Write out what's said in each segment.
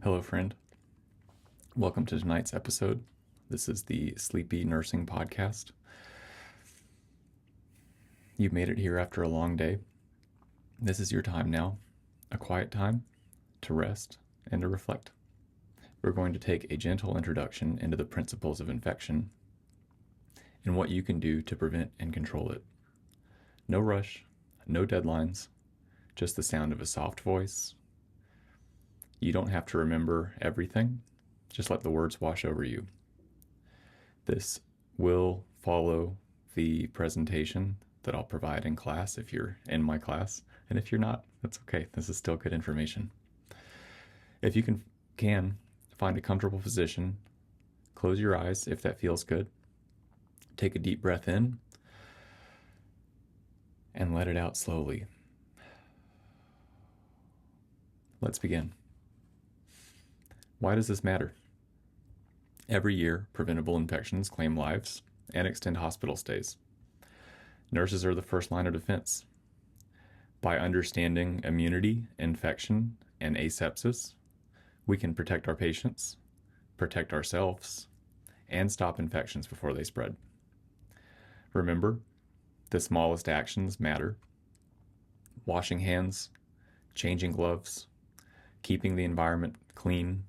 Hello, friend. Welcome to tonight's episode. This is the Sleepy Nursing Podcast. You made it here after a long day. This is your time now, a quiet time to rest and to reflect. We're going to take a gentle introduction into the principles of infection and what you can do to prevent and control it. No rush, no deadlines, just the sound of a soft voice. You don't have to remember everything. Just let the words wash over you. This will follow the presentation that I'll provide in class if you're in my class. And if you're not, that's okay. This is still good information. If you can find a comfortable position, close your eyes if that feels good. Take a deep breath in and let it out slowly. Let's begin. Why does this matter? Every year, preventable infections claim lives and extend hospital stays. Nurses are the first line of defense. By understanding immunity, infection, and asepsis, we can protect our patients, protect ourselves, and stop infections before they spread. Remember, the smallest actions matter. Washing hands, changing gloves, keeping the environment clean.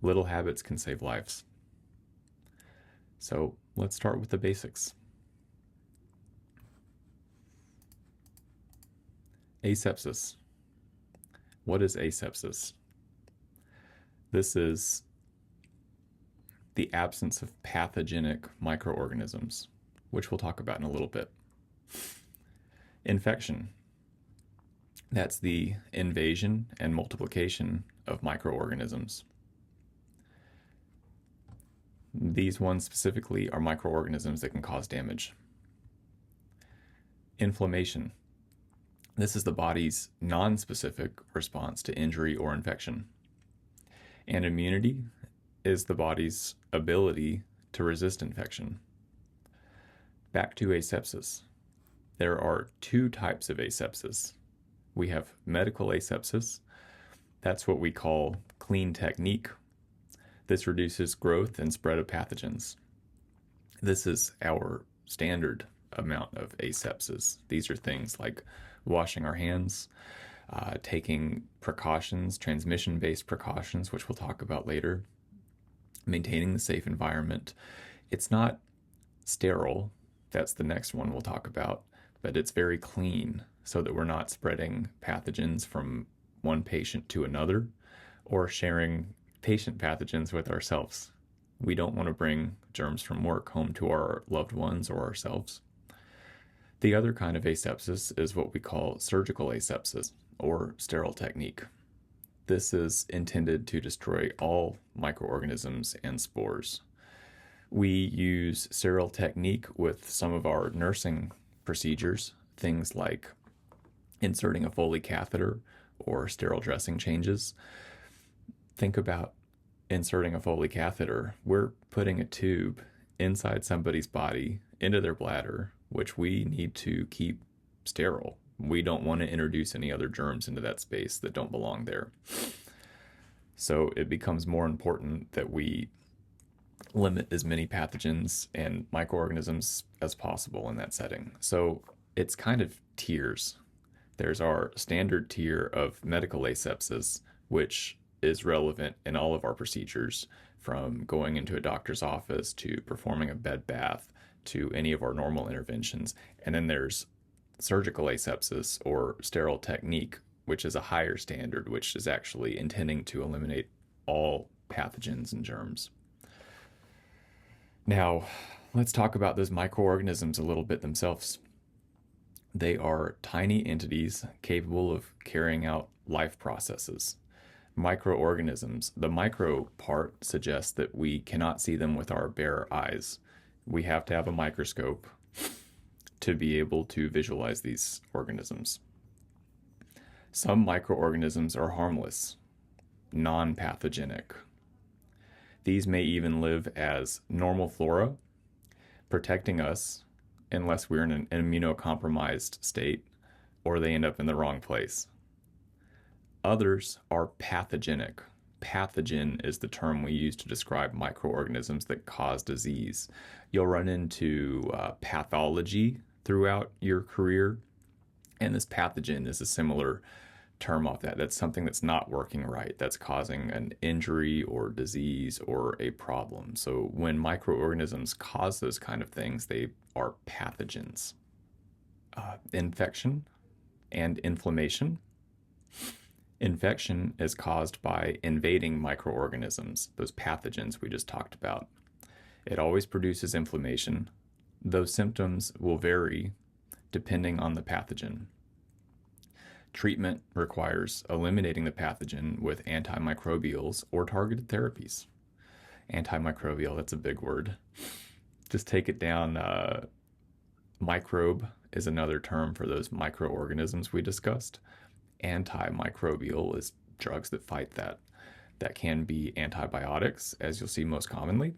Little habits can save lives. So let's start with the basics. Asepsis. What is asepsis? This is the absence of pathogenic microorganisms, which we'll talk about in a little bit. Infection. That's the invasion and multiplication of microorganisms. These ones specifically are microorganisms that can cause damage. Inflammation. This is the body's non-specific response to injury or infection. And immunity is the body's ability to resist infection. Back to asepsis. There are two types of asepsis. We have medical asepsis. That's what we call clean technique. This reduces growth and spread of pathogens. This is our standard amount of asepsis. These are things like washing our hands, taking precautions, transmission-based precautions, which we'll talk about later, maintaining the safe environment. It's not sterile. That's the next one we'll talk about, but it's very clean so that we're not spreading pathogens from one patient to another or sharing patient pathogens with ourselves. We don't want to bring germs from work home to our loved ones or ourselves. The other kind of asepsis is what we call surgical asepsis or sterile technique. This is intended to destroy all microorganisms and spores. We use sterile technique with some of our nursing procedures, things like inserting a Foley catheter or sterile dressing changes. Think about inserting a Foley catheter. We're putting a tube inside somebody's body, into their bladder, which we need to keep sterile. We don't want to introduce any other germs into that space that don't belong there. So it becomes more important that we limit as many pathogens and microorganisms as possible in that setting. So it's kind of tiers. There's our standard tier of medical asepsis, which is relevant in all of our procedures, from going into a doctor's office to performing a bed bath to any of our normal interventions. And then there's surgical asepsis or sterile technique, which is a higher standard, which is actually intending to eliminate all pathogens and germs. Now, let's talk about those microorganisms a little bit themselves. They are tiny entities capable of carrying out life processes. Microorganisms, the micro part suggests that we cannot see them with our bare eyes. We have to have a microscope to be able to visualize these organisms. Some microorganisms are harmless, non-pathogenic. These may even live as normal flora, protecting us unless we're in an immunocompromised state or they end up in the wrong place. Others are pathogenic, Pathogen is the term we use to describe microorganisms that cause disease. You'll run into pathology throughout your career, and this pathogen is a similar term off that. That's something that's not working right, that's causing an injury or disease or a problem. So when microorganisms cause those kind of things, they are pathogens. Infection and inflammation. Infection is caused by invading microorganisms, those pathogens we just talked about. It always produces inflammation. Those symptoms will vary depending on the pathogen. Treatment requires eliminating the pathogen with antimicrobials or targeted therapies. Antimicrobial, that's a big word. Just take it down. Microbe is another term for those microorganisms we discussed. Antimicrobial is drugs that fight that. That can be antibiotics, as you'll see most commonly.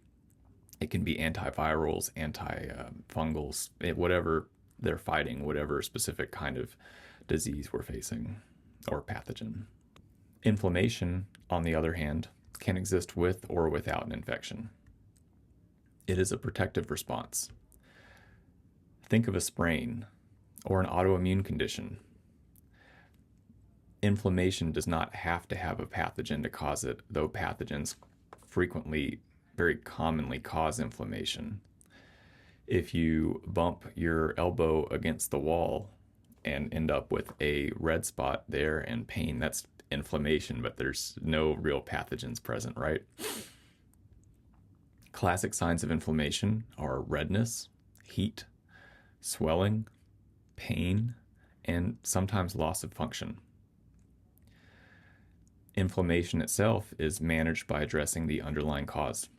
It can be antivirals, antifungals, whatever they're fighting, whatever specific kind of disease we're facing or pathogen. Inflammation, on the other hand, can exist with or without an infection. It is a protective response. Think of a sprain or an autoimmune condition. Inflammation does not have to have a pathogen to cause it, though pathogens frequently, very commonly cause inflammation. If you bump your elbow against the wall and end up with a red spot there and pain, that's inflammation, but there's no real pathogens present, right? Classic signs of inflammation are redness, heat, swelling, pain, and sometimes loss of function. Inflammation itself is managed by addressing the underlying cause.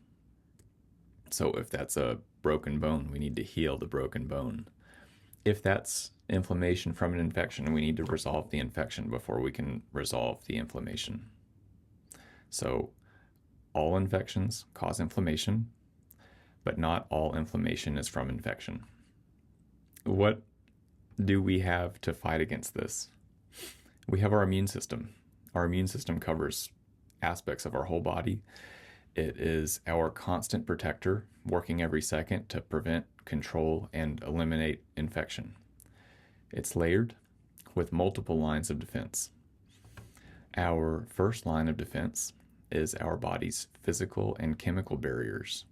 So if that's a broken bone, we need to heal the broken bone. If that's inflammation from an infection, we need to resolve the infection before we can resolve the inflammation. So all infections cause inflammation, but not all inflammation is from infection. What do we have to fight against this? We have our immune system. Our immune system covers aspects of our whole body. It is our constant protector, working every second to prevent, control, and eliminate infection. It's layered with multiple lines of defense. Our first line of defense is our body's physical and chemical barriers.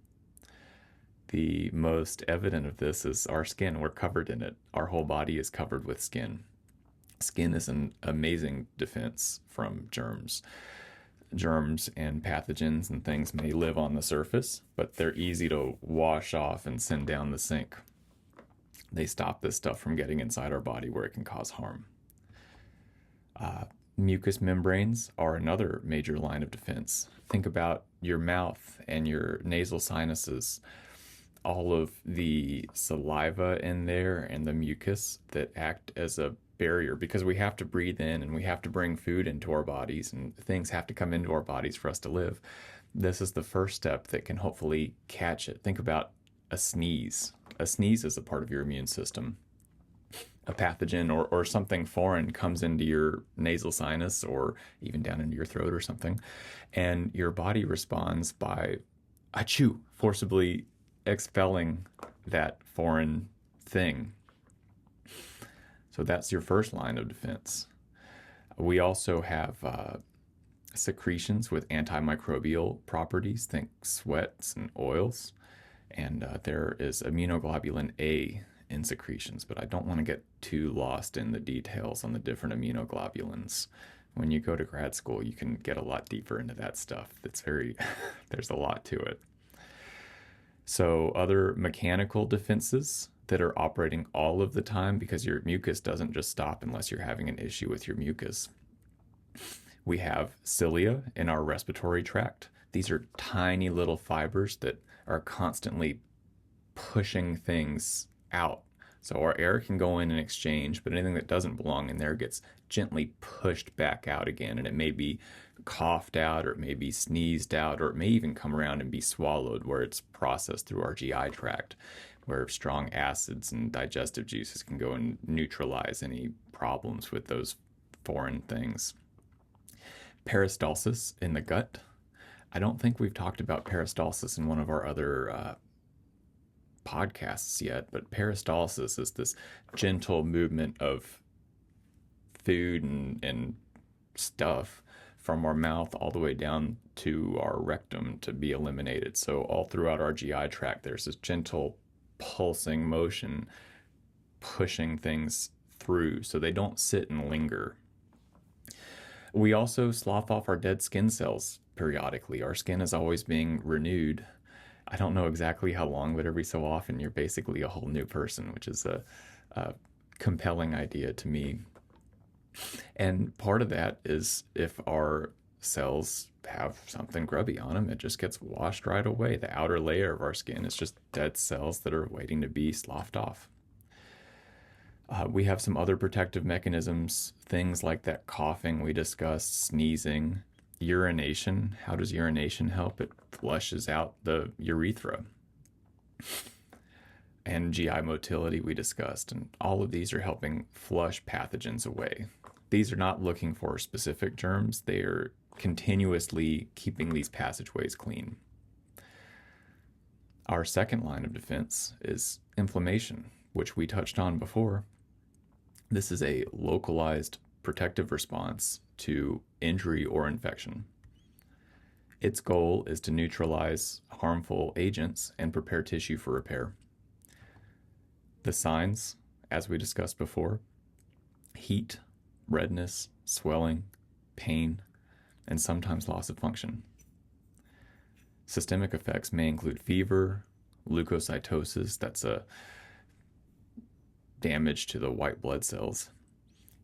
The most evident of this is our skin. We're covered in it. Our whole body is covered with skin. Skin is an amazing defense from germs. Germs and pathogens and things may live on the surface, but they're easy to wash off and send down the sink. They stop this stuff from getting inside our body where it can cause harm. Mucous membranes are another major line of defense. Think about your mouth and your nasal sinuses, all of the saliva in there and the mucus that act as a barrier, because we have to breathe in and we have to bring food into our bodies and things have to come into our bodies for us to live. This is the first step that can hopefully catch it. Think about a sneeze. A sneeze is a part of your immune system. A pathogen or something foreign comes into your nasal sinus or even down into your throat or something, and your body responds by achoo, forcibly expelling that foreign thing. So that's your first line of defense. We also have secretions with antimicrobial properties, think sweats and oils. And there is immunoglobulin A in secretions, but I don't want to get too lost in the details on the different immunoglobulins. When you go to grad school, you can get a lot deeper into that stuff. It's there's a lot to it. So other mechanical defenses that are operating all of the time, because your mucus doesn't just stop unless you're having an issue with your mucus. We have cilia in our respiratory tract. These are tiny little fibers that are constantly pushing things out. So our air can go in and exchange, but anything that doesn't belong in there gets gently pushed back out again, and it may be coughed out, or it may be sneezed out, or it may even come around and be swallowed, where it's processed through our GI tract, where strong acids and digestive juices can go and neutralize any problems with those foreign things. Peristalsis in the gut. I don't think we've talked about peristalsis in one of our other podcasts yet, but peristalsis is this gentle movement of food and stuff from our mouth all the way down to our rectum to be eliminated. So all throughout our GI tract, there's this gentle pulsing motion pushing things through so they don't sit and linger. We also slough off our dead skin cells periodically. Our skin is always being renewed. I don't know exactly how long, but every so often you're basically a whole new person, which is a compelling idea to me. And part of that is if our cells have something grubby on them, it just gets washed right away. The outer layer of our skin is just dead cells that are waiting to be sloughed off. We have some other protective mechanisms, things like that coughing we discussed, sneezing, urination. How does urination help? It flushes out the urethra. And GI motility we discussed, and all of these are helping flush pathogens away. These are not looking for specific germs, they are continuously keeping these passageways clean. Our second line of defense is inflammation, which we touched on before. This is a localized protective response to injury or infection. Its goal is to neutralize harmful agents and prepare tissue for repair. The signs, as we discussed before: heat, redness, swelling, pain, and sometimes loss of function. Systemic effects may include fever, leukocytosis, that's a damage to the white blood cells,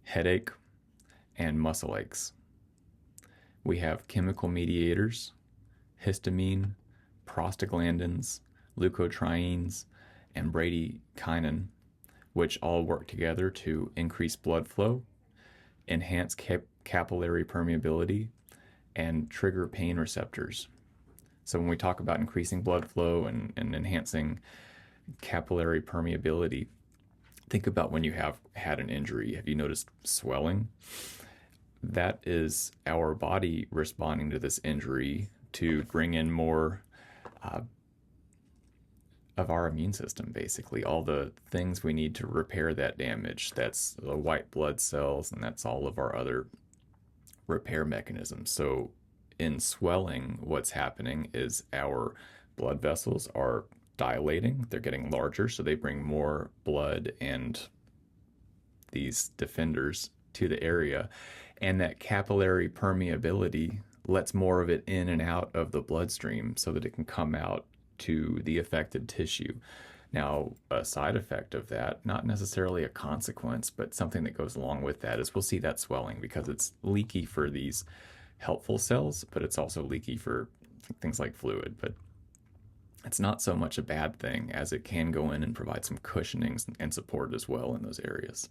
headache, and muscle aches. We have chemical mediators, histamine, prostaglandins, leukotrienes, and bradykinin, which all work together to increase blood flow, enhance capillary permeability, and trigger pain receptors. So when we talk about increasing blood flow and enhancing capillary permeability, think about when you have had an injury. Have you noticed swelling? That is our body responding to this injury to bring in more of our immune system, basically. All the things we need to repair that damage. That's the white blood cells, and that's all of our other repair mechanisms. So in swelling, what's happening is our blood vessels are dilating, they're getting larger, so they bring more blood and these defenders to the area, and that capillary permeability lets more of it in and out of the bloodstream so that it can come out to the affected tissue. Now, a side effect of that, not necessarily a consequence, but something that goes along with that, is we'll see that swelling because it's leaky for these helpful cells, but it's also leaky for things like fluid. But it's not so much a bad thing, as it can go in and provide some cushioning and support as well in those areas.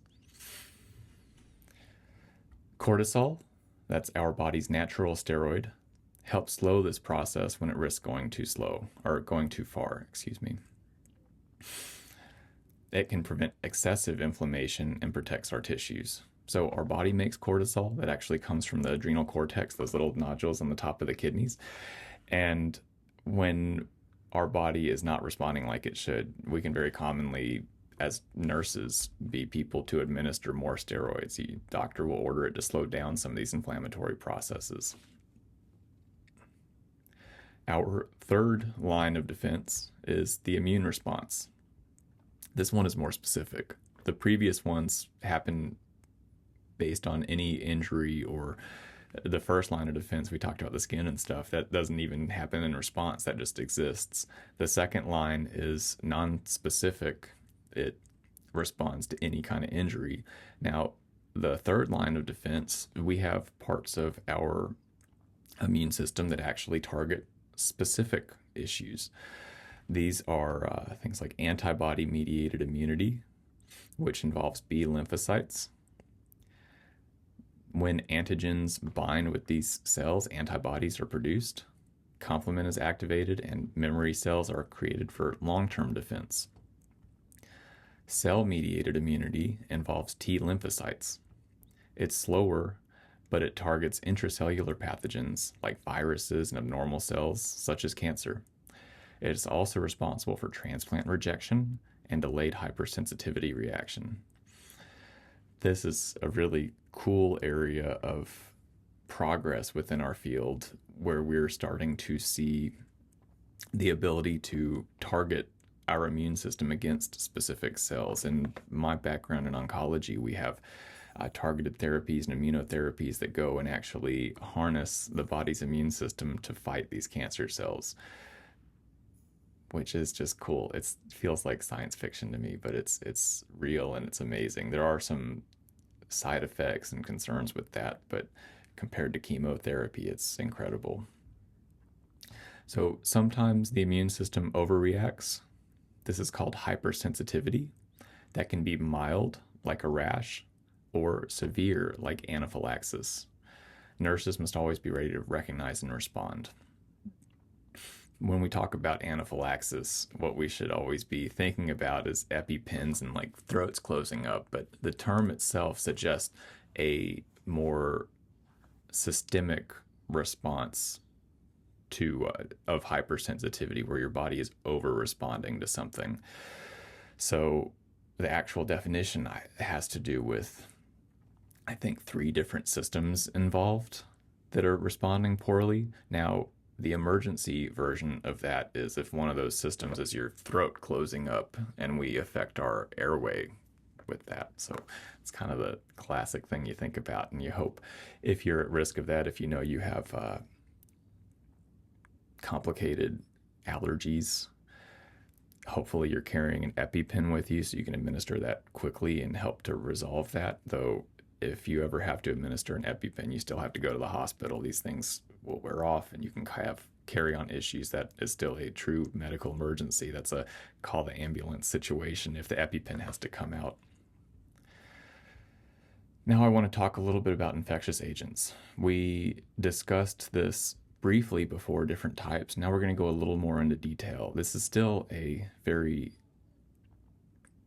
Cortisol, that's our body's natural steroid, helps slow this process when it risks going too slow, or going too far, excuse me. It can prevent excessive inflammation and protects our tissues. So our body makes cortisol that actually comes from the adrenal cortex, those little nodules on the top of the kidneys. And when our body is not responding like it should, we can very commonly, as nurses, be people to administer more steroids. The doctor will order it to slow down some of these inflammatory processes. Our third line of defense is the immune response. This one is more specific. The previous ones happen based on any injury, or the first line of defense, we talked about the skin and stuff, that doesn't even happen in response, that just exists. The second line is non-specific. It responds to any kind of injury. Now, the third line of defense, we have parts of our immune system that actually target specific issues. These are things like antibody-mediated immunity, which involves B lymphocytes. When antigens bind with these cells, antibodies are produced, complement is activated, and memory cells are created for long-term defense. Cell-mediated immunity involves T lymphocytes. It's slower, but it targets intracellular pathogens like viruses and abnormal cells, such as cancer. It is also responsible for transplant rejection and delayed hypersensitivity reaction. This is a really cool area of progress within our field where we're starting to see the ability to target our immune system against specific cells. In my background in oncology, we have targeted therapies and immunotherapies that go and actually harness the body's immune system to fight these cancer cells, which is just cool. It feels like science fiction to me, but it's real and it's amazing. There are some side effects and concerns with that, but compared to chemotherapy, it's incredible. So sometimes the immune system overreacts. This is called hypersensitivity. That can be mild, like a rash, or severe, like anaphylaxis. Nurses must always be ready to recognize and respond. When we talk about anaphylaxis, what we should always be thinking about is EpiPens and like throats closing up, but the term itself suggests a more systemic response to of hypersensitivity where your body is over responding to something. So the actual definition has to do with, I think, 3 different systems involved that are responding poorly. Now, the emergency version of that is if one of those systems is your throat closing up and we affect our airway with that. So it's kind of the classic thing you think about, and you hope if you're at risk of that, if you know you have complicated allergies, hopefully you're carrying an EpiPen with you so you can administer that quickly and help to resolve that. Though if you ever have to administer an EpiPen, you still have to go to the hospital. These things will wear off and you can have carry-on issues. That is still a true medical emergency. That's a call the ambulance situation if the EpiPen has to come out. Now I want to talk a little bit about infectious agents. We discussed this briefly before, different types. Now we're going to go a little more into detail. This is still a very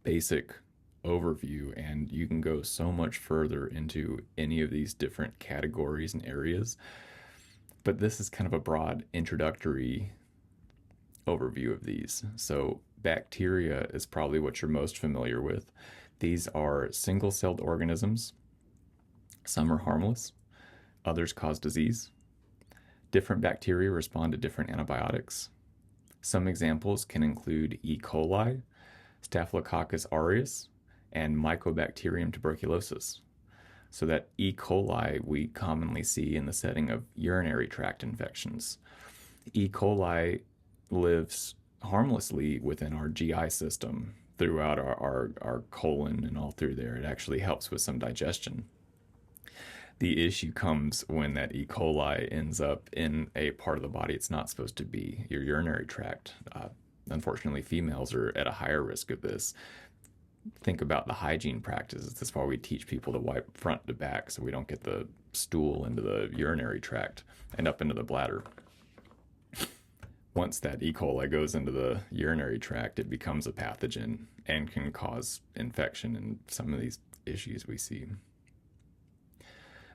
basic overview, and you can go so much further into any of these different categories and areas. But this is kind of a broad introductory overview of these. So bacteria is probably what you're most familiar with. These are single-celled organisms. Some are harmless, others cause disease. Different bacteria respond to different antibiotics. Some examples can include E. coli, Staphylococcus aureus, and Mycobacterium tuberculosis. So that E. coli we commonly see in the setting of urinary tract infections. E. coli lives harmlessly within our GI system throughout our colon and all through there. It actually helps with some digestion. The issue comes when that E. coli ends up in a part of the body it's not supposed to be, your urinary tract. Unfortunately, females are at a higher risk of this. Think about the hygiene practices. That's why we teach people to wipe front to back so we don't get the stool into the urinary tract and up into the bladder. Once that E. coli goes into the urinary tract, it becomes a pathogen and can cause infection and some of these issues we see.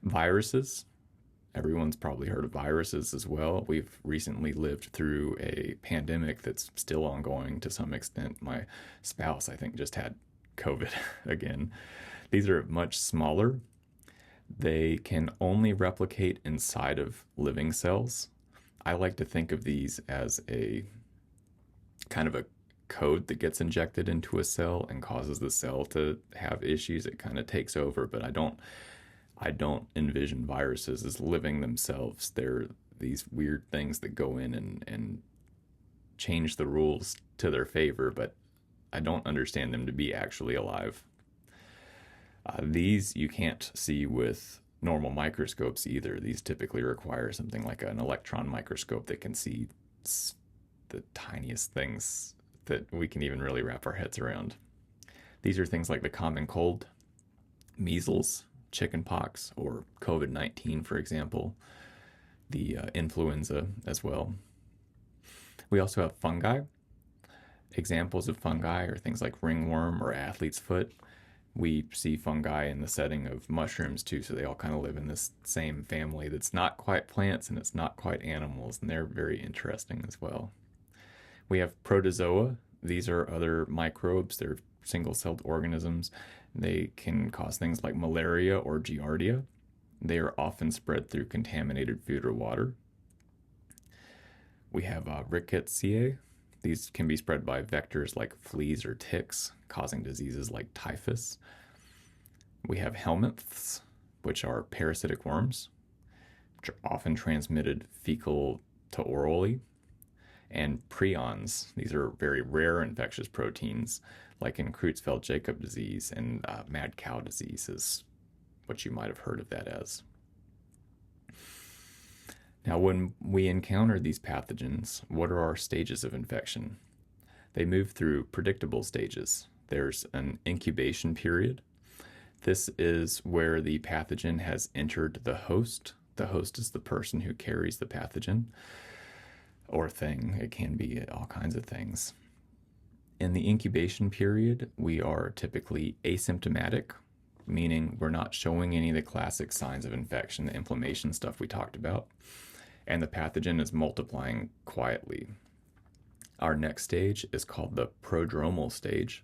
Viruses. Everyone's probably heard of viruses as well. We've recently lived through a pandemic that's still ongoing to some extent. My spouse, I think, just had COVID again. These are much smaller. They can only replicate inside of living cells. I like to think of these as a kind of a code that gets injected into a cell and causes the cell to have issues. It kind of takes over, but I don't envision viruses as living themselves. They're these weird things that go in and change the rules to their favor, but I don't understand them to be actually alive. These you can't see with normal microscopes either. These typically require something like an electron microscope that can see the tiniest things that we can even really wrap our heads around. These are things like the common cold, measles, chickenpox, or COVID-19, for example, the influenza as well. We also have fungi. Examples of fungi are things like ringworm or athlete's foot. We see fungi in the setting of mushrooms too, so they all kind of live in this same family that's not quite plants and it's not quite animals, and they're very interesting as well. We have protozoa. These are other microbes. They're single celled organisms. They can cause things like malaria or giardia. They are often spread through contaminated food or water. We have rickettsia. These can be spread by vectors like fleas or ticks, causing diseases like typhus. We have helminths, which are parasitic worms, which are often transmitted fecal to orally. And prions, these are very rare infectious proteins, like in Creutzfeldt-Jakob disease and mad cow disease is what you might have heard of that as. Now, when we encounter these pathogens, what are our stages of infection? They move through predictable stages. There's an incubation period. This is where the pathogen has entered the host. The host is the person who carries the pathogen or thing. It can be all kinds of things. In the incubation period, we are typically asymptomatic, meaning we're not showing any of the classic signs of infection, the inflammation stuff we talked about, and the pathogen is multiplying quietly. Our next stage is called the prodromal stage.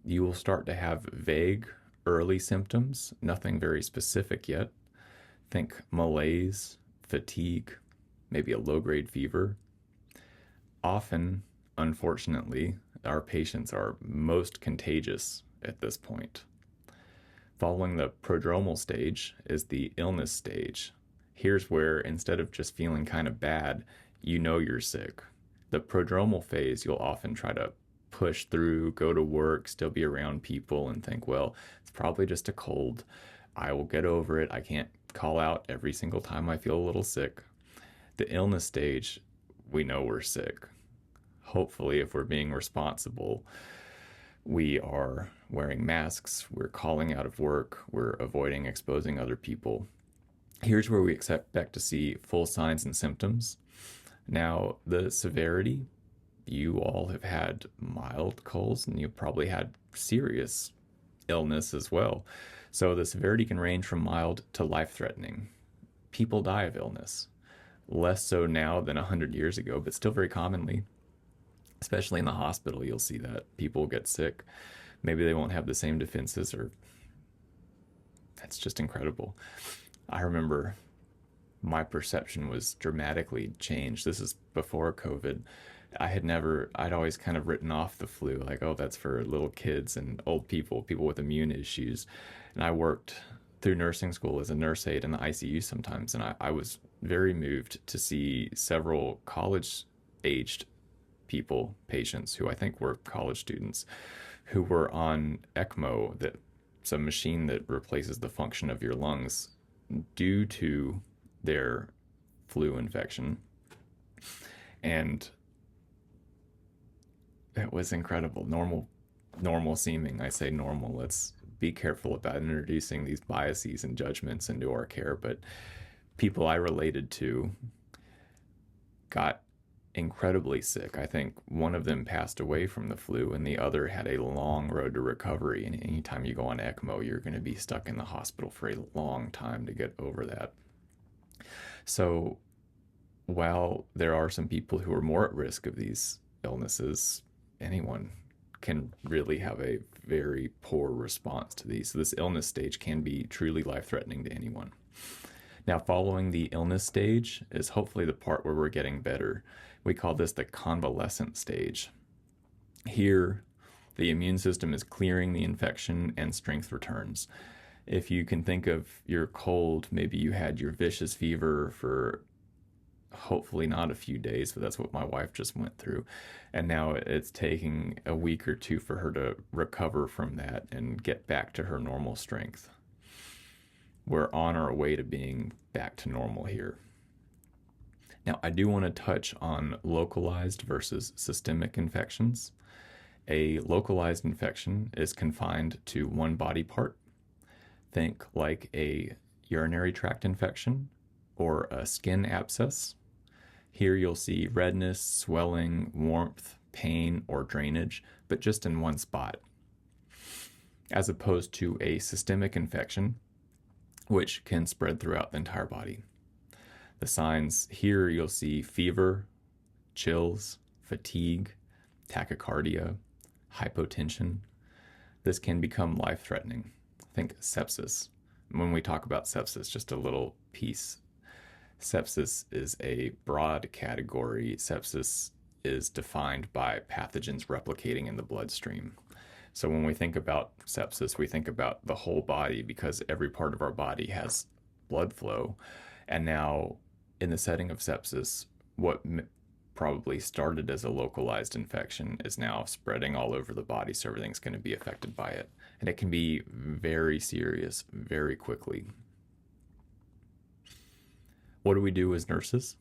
You will start to have vague early symptoms, nothing very specific yet. Think malaise, fatigue, maybe a low-grade fever. Often, unfortunately, our patients are most contagious at this point. Following the prodromal stage is the illness stage. Here's where, instead of just feeling kind of bad, you know you're sick. The prodromal phase, you'll often try to push through, go to work, still be around people, and think, well, it's probably just a cold. I will get over it. I can't call out every single time I feel a little sick. The illness stage, we know we're sick. Hopefully, if we're being responsible, we are wearing masks, we're calling out of work, we're avoiding exposing other people. Here's where we expect to see full signs and symptoms. Now, the severity, you all have had mild colds and you've probably had serious illness as well. So the severity can range from mild to life-threatening. People die of illness. Less so now than 100 years ago, but still very commonly. Especially in the hospital, you'll see that people get sick. Maybe they won't have the same defenses, or that's just incredible. I remember my perception was dramatically changed. This is before COVID. I'd always kind of written off the flu, like, oh, that's for little kids and old people, people with immune issues. And I worked through nursing school as a nurse aide in the ICU sometimes, and I was very moved to see several college-aged people, patients who I think were college students, who were on ECMO, that's a machine that replaces the function of your lungs due to their flu infection. And it was incredible. Normal seeming. I say normal. Let's be careful about introducing these biases and judgments into our care. But people I related to got incredibly sick. I think one of them passed away from the flu and the other had a long road to recovery. And anytime you go on ECMO, you're going to be stuck in the hospital for a long time to get over that. So while there are some people who are more at risk of these illnesses, anyone can really have a very poor response to these. So this illness stage can be truly life-threatening to anyone. Now, following the illness stage is hopefully the part where we're getting better. We call this the convalescent stage. Here, the immune system is clearing the infection and strength returns. If you can think of your cold, maybe you had your vicious fever for hopefully not a few days, but that's what my wife just went through. And now it's taking a week or two for her to recover from that and get back to her normal strength. We're on our way to being back to normal here. Now, I do want to touch on localized versus systemic infections. A localized infection is confined to one body part. Think like a urinary tract infection or a skin abscess. Here you'll see redness, swelling, warmth, pain, or drainage, but just in one spot. as opposed to a systemic infection, which can spread throughout the entire body. The signs here, you'll see fever, chills, fatigue, tachycardia, hypotension. This can become life-threatening. Think sepsis. When we talk about sepsis, just a little piece. Sepsis is a broad category. Sepsis is defined by pathogens replicating in the bloodstream. So when we think about sepsis, we think about the whole body because every part of our body has blood flow. And now, in the setting of sepsis, what probably started as a localized infection is now spreading all over the body, so everything's going to be affected by it. And it can be very serious very quickly. What do we do as nurses?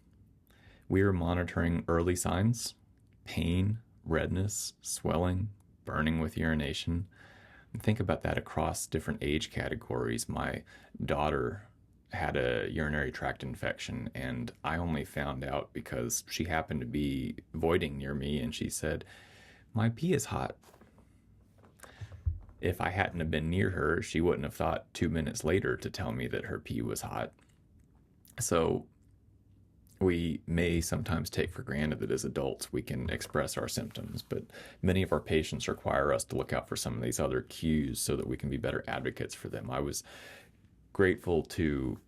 We are monitoring early signs, pain, redness, swelling, burning with urination. And think about that across different age categories. My daughter had a urinary tract infection, and I only found out because she happened to be voiding near me, and she said, "My pee is hot." If I hadn't have been near her, she wouldn't have thought 2 minutes later to tell me that her pee was hot. So we may sometimes take for granted that as adults we can express our symptoms, but many of our patients require us to look out for some of these other cues so that we can be better advocates for them. I was grateful to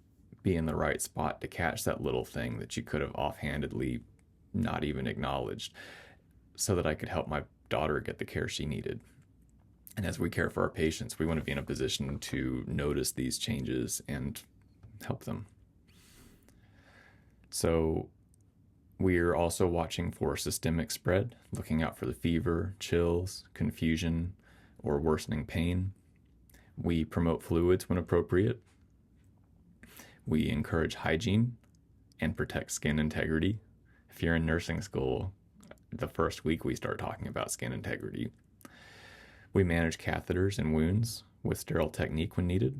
be in the right spot to catch that little thing that you could have offhandedly not even acknowledged, so that I could help my daughter get the care she needed. And as we care for our patients, we want to be in a position to notice these changes and help them. So we're also watching for systemic spread, looking out for the fever, chills, confusion, or worsening pain. We promote fluids when appropriate. We encourage hygiene and protect skin integrity. If you're in nursing school, the first week we start talking about skin integrity. We manage catheters and wounds with sterile technique when needed.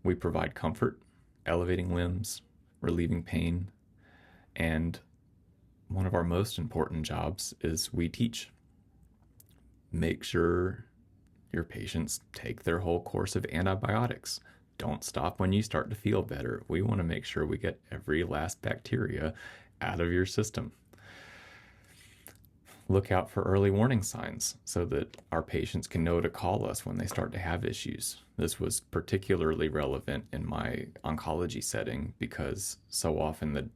We provide comfort, elevating limbs, relieving pain, and one of our most important jobs is we teach. Make sure your patients take their whole course of antibiotics. Don't stop when you start to feel better. We want to make sure we get every last bacteria out of your system. Look out for early warning signs so that our patients can know to call us when they start to have issues. This was particularly relevant in my oncology setting because so often the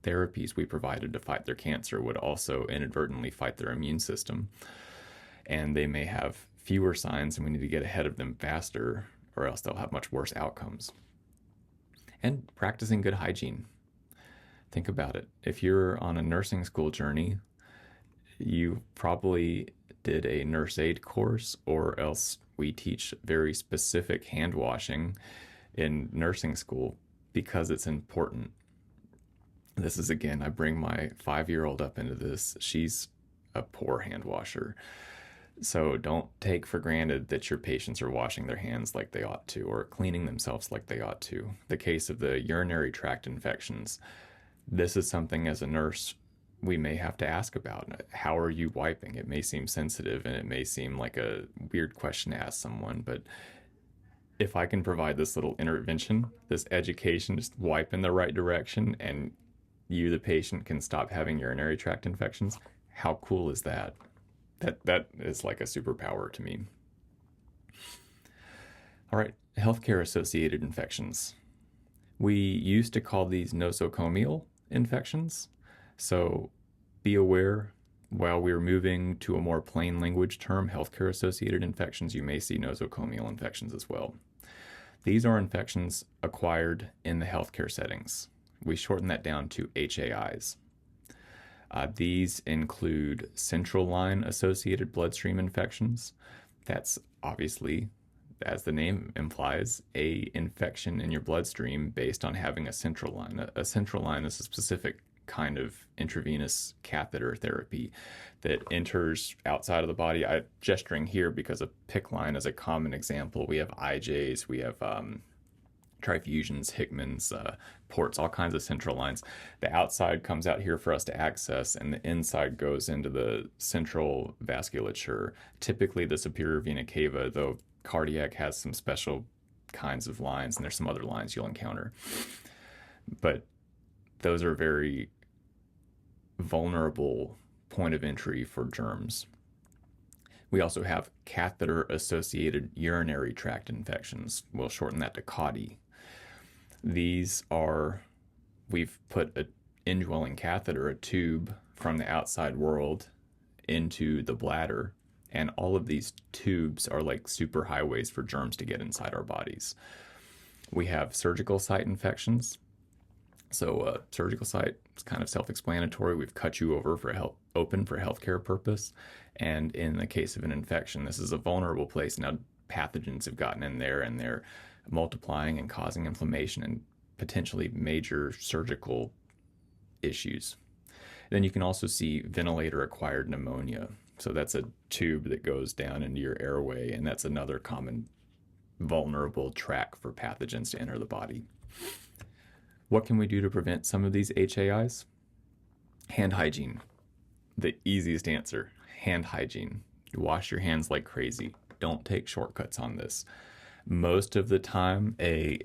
therapies we provided to fight their cancer would also inadvertently fight their immune system. And they may have fewer signs, and we need to get ahead of them faster, or else they'll have much worse outcomes. And practicing good hygiene. Think about it. If you're on a nursing school journey, you probably did a nurse aid course, or else we teach very specific hand washing in nursing school because it's important. This is, again, I bring my 5-year-old up into this. She's a poor hand washer. So don't take for granted that your patients are washing their hands like they ought to or cleaning themselves like they ought to. The case of the urinary tract infections, this is something as a nurse we may have to ask about. How are you wiping? It may seem sensitive and it may seem like a weird question to ask someone, but if I can provide this little intervention, this education, just wipe in the right direction, and you, the patient, can stop having urinary tract infections, how cool is that? That is like a superpower to me. All right, healthcare associated infections. We used to call these nosocomial infections. So be aware, while we're moving to a more plain language term, healthcare associated infections, you may see nosocomial infections as well. These are infections acquired in the healthcare settings. We shorten that down to HAIs. These include central line associated bloodstream infections. That's obviously, as the name implies, a infection in your bloodstream based on having a central line. A central line is a specific kind of intravenous catheter therapy that enters outside of the body. I'm gesturing here because a PICC line is a common example. We have IJs, we have trifusions, Hickmans, ports, all kinds of central lines. The outside comes out here for us to access, and the inside goes into the central vasculature, typically the superior vena cava, though Cardiac has some special kinds of lines, and there's some other lines you'll encounter. But those are very vulnerable point of entry for germs. We also have catheter-associated urinary tract infections. We'll shorten that to CAUTI. These are, we've put an indwelling catheter, a tube from the outside world into the bladder, and all of these tubes are like super highways for germs to get inside our bodies. We have surgical site infections. So surgical site is kind of self-explanatory. We've cut you over for open for healthcare purpose. And in the case of an infection, this is a vulnerable place. Now pathogens have gotten in there and they're multiplying and causing inflammation and potentially major surgical issues. Then you can also see ventilator-acquired pneumonia. So that's a tube that goes down into your airway, and that's another common vulnerable track for pathogens to enter the body. What can we do to prevent some of these HAIs? Hand hygiene. The easiest answer, hand hygiene. Wash your hands like crazy. Don't take shortcuts on this. Most of the time, a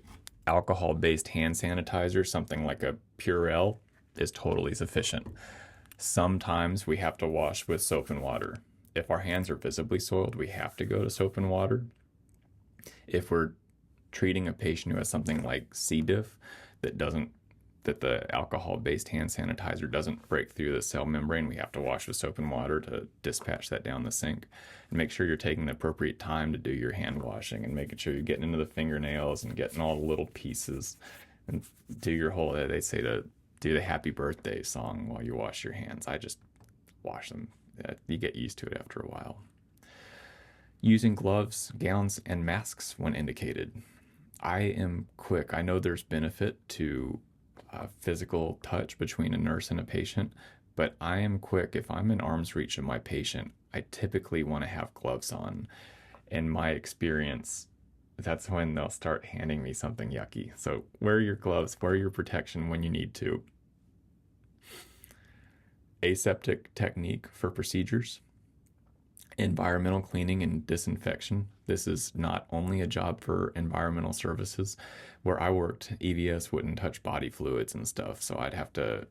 alcohol-based hand sanitizer, something like a Purell, is totally sufficient. Sometimes we have to wash with soap and water. If our hands are visibly soiled, we have to go to soap and water. If we're treating a patient who has something like C. diff that the alcohol-based hand sanitizer doesn't break through the cell membrane, we have to wash with soap and water to dispatch that down the sink. And make sure you're taking the appropriate time to do your hand washing and making sure you're getting into the fingernails and getting all the little pieces and do your whole, they say to do the happy birthday song while you wash your hands. I just wash them. You get used to it after a while. Using gloves, gowns, and masks when indicated. I am quick. I know there's benefit to physical touch between a nurse and a patient, but I am quick. If I'm in arm's reach of my patient, I typically want to have gloves on. In my experience, that's when they'll start handing me something yucky. So wear your gloves, wear your protection when you need to. Aseptic technique for procedures. Environmental cleaning and disinfection. This is not only a job for environmental services. Where I worked, EVS wouldn't touch body fluids and stuff, so I'd have to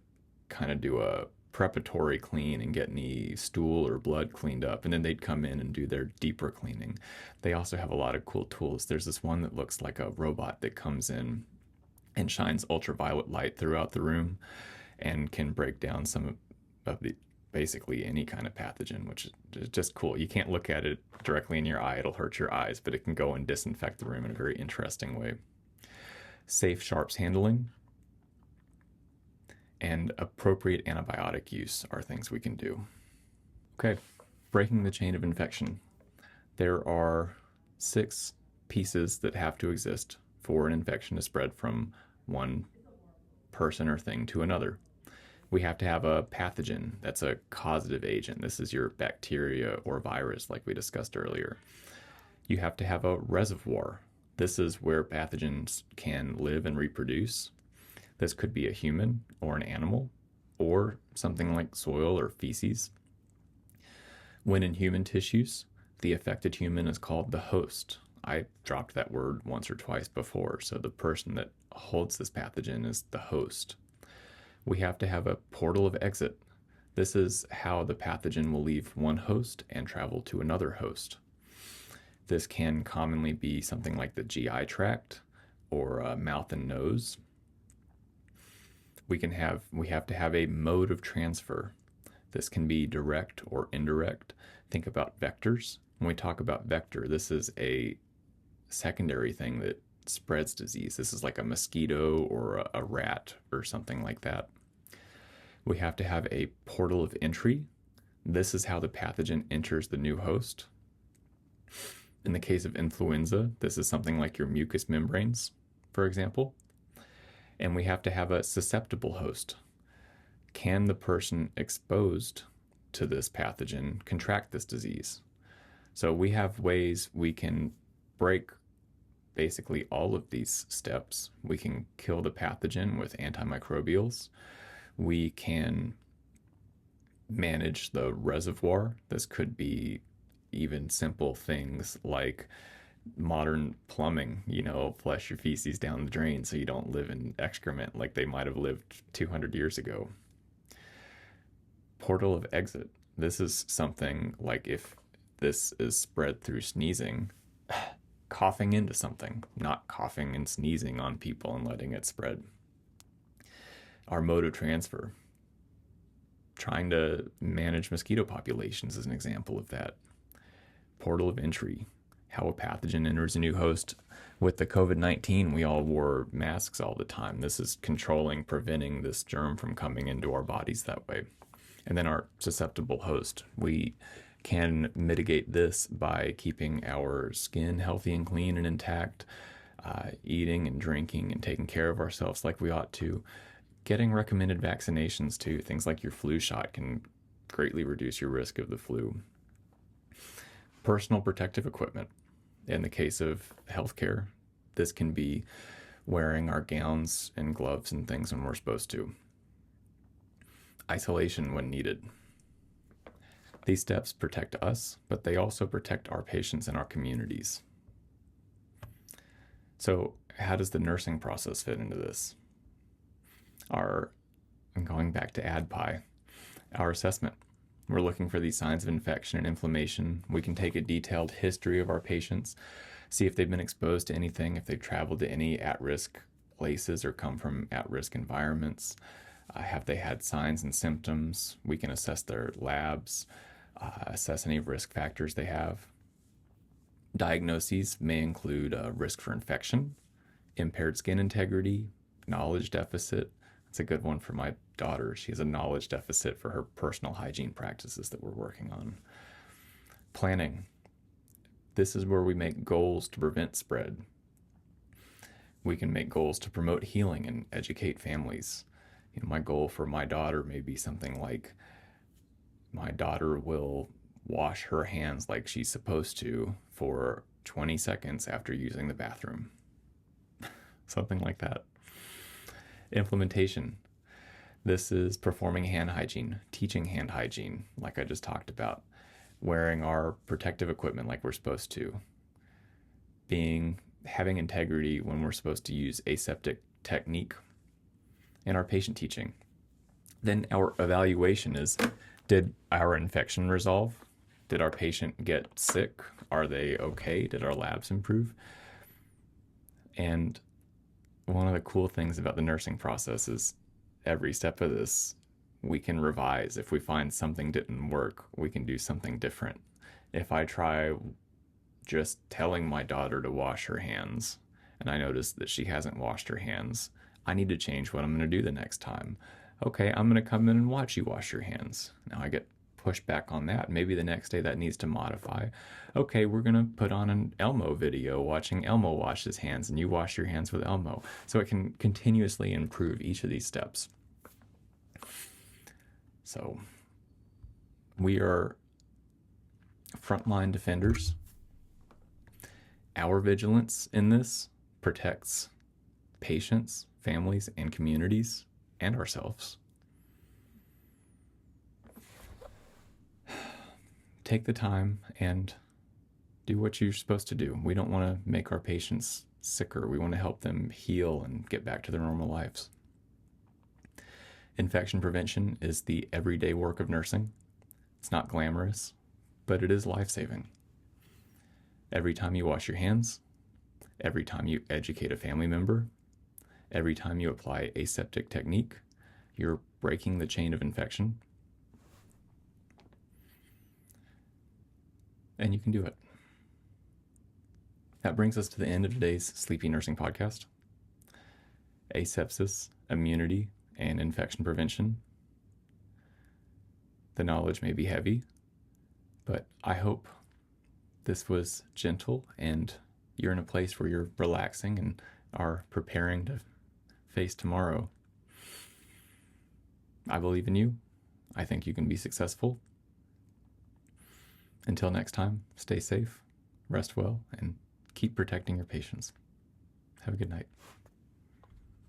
kind of do a preparatory clean and get any stool or blood cleaned up, and then they'd come in and do their deeper cleaning. They also have a lot of cool tools. There's this one that looks like a robot that comes in and shines ultraviolet light throughout the room and can break down some of the basically any kind of pathogen, which is just cool. You can't look at it directly in your eye, it'll hurt your eyes, but it can go and disinfect the room in a very interesting way. Safe sharps handling and appropriate antibiotic use are things we can do. Okay, breaking the chain of infection. There are 6 pieces that have to exist for an infection to spread from one person or thing to another. We have to have a pathogen that's a causative agent. This is your bacteria or virus, like we discussed earlier. You have to have a reservoir. This is where pathogens can live and reproduce. This could be a human or an animal or something like soil or feces. When in human tissues, the affected human is called the host. I dropped that word once or twice before, so the person that holds this pathogen is the host. We have to have a portal of exit. This is how the pathogen will leave one host and travel to another host. This can commonly be something like the GI tract or mouth and nose. We have to have a mode of transfer. This can be direct or indirect. Think about vectors. When we talk about vector, this is a secondary thing that spreads disease. This is like a mosquito or a rat or something like that. We have to have a portal of entry. This is how the pathogen enters the new host. In the case of influenza, this is something like your mucous membranes, for example. And we have to have a susceptible host. Can the person exposed to this pathogen contract this disease? So we have ways we can break basically all of these steps. We can kill the pathogen with antimicrobials. We can manage the reservoir. This could be even simple things like modern plumbing, flush your feces down the drain so you don't live in excrement like they might have lived 200 years ago. Portal of exit. This is something like if this is spread through sneezing, coughing into something, not coughing and sneezing on people and letting it spread. Our mode of transfer. Trying to manage mosquito populations is an example of that. Portal of entry. How a pathogen enters a new host. With the COVID-19, we all wore masks all the time. This is controlling, preventing this germ from coming into our bodies that way. And then our susceptible host. We can mitigate this by keeping our skin healthy and clean and intact, eating and drinking and taking care of ourselves like we ought to. Getting recommended vaccinations too. Things like your flu shot can greatly reduce your risk of the flu. Personal protective equipment. In the case of healthcare, this can be wearing our gowns and gloves and things when we're supposed to. Isolation when needed. These steps protect us, but they also protect our patients and our communities. So, how does the nursing process fit into this? I'm going back to ADPI, our assessment. We're looking for these signs of infection and inflammation. We can take a detailed history of our patients, see if they've been exposed to anything, if they've traveled to any at-risk places or come from at-risk environments. Have they had signs and symptoms? We can assess their labs, assess any risk factors they have. Diagnoses may include risk for infection, impaired skin integrity, knowledge deficit. That's a good one for my daughter. She has a knowledge deficit for her personal hygiene practices that we're working on. Planning. This is where we make goals to prevent spread. We can make goals to promote healing and educate families. My goal for my daughter may be something like my daughter will wash her hands like she's supposed to for 20 seconds after using the bathroom. Something like that. Implementation. This is performing hand hygiene, teaching hand hygiene, like I just talked about, wearing our protective equipment like we're supposed to, having integrity when we're supposed to use aseptic technique, and our patient teaching. Then our evaluation is, did our infection resolve? Did our patient get sick? Are they okay? Did our labs improve? And one of the cool things about the nursing process is every step of this, we can revise. If we find something didn't work, we can do something different. If I try just telling my daughter to wash her hands and I notice that she hasn't washed her hands, I need to change what I'm going to do the next time. Okay, I'm going to come in and watch you wash your hands. Now I get pushed back on that. Maybe the next day that needs to modify. Okay, we're going to put on an Elmo video watching Elmo wash his hands and you wash your hands with Elmo. So it can continuously improve each of these steps. So we are frontline defenders. Our vigilance in this protects patients, families, and communities, and ourselves. Take the time and do what you're supposed to do. We don't want to make our patients sicker. We want to help them heal and get back to their normal lives. Infection prevention is the everyday work of nursing. It's not glamorous, but it is life-saving. Every time you wash your hands, every time you educate a family member, every time you apply aseptic technique, you're breaking the chain of infection. And you can do it. That brings us to the end of today's Sleepy Nursing Podcast. Asepsis, immunity, and infection prevention. The knowledge may be heavy, but I hope this was gentle and you're in a place where you're relaxing and are preparing to face tomorrow. I believe in you. I think you can be successful. Until next time, stay safe, rest well, and keep protecting your patients. Have a good night.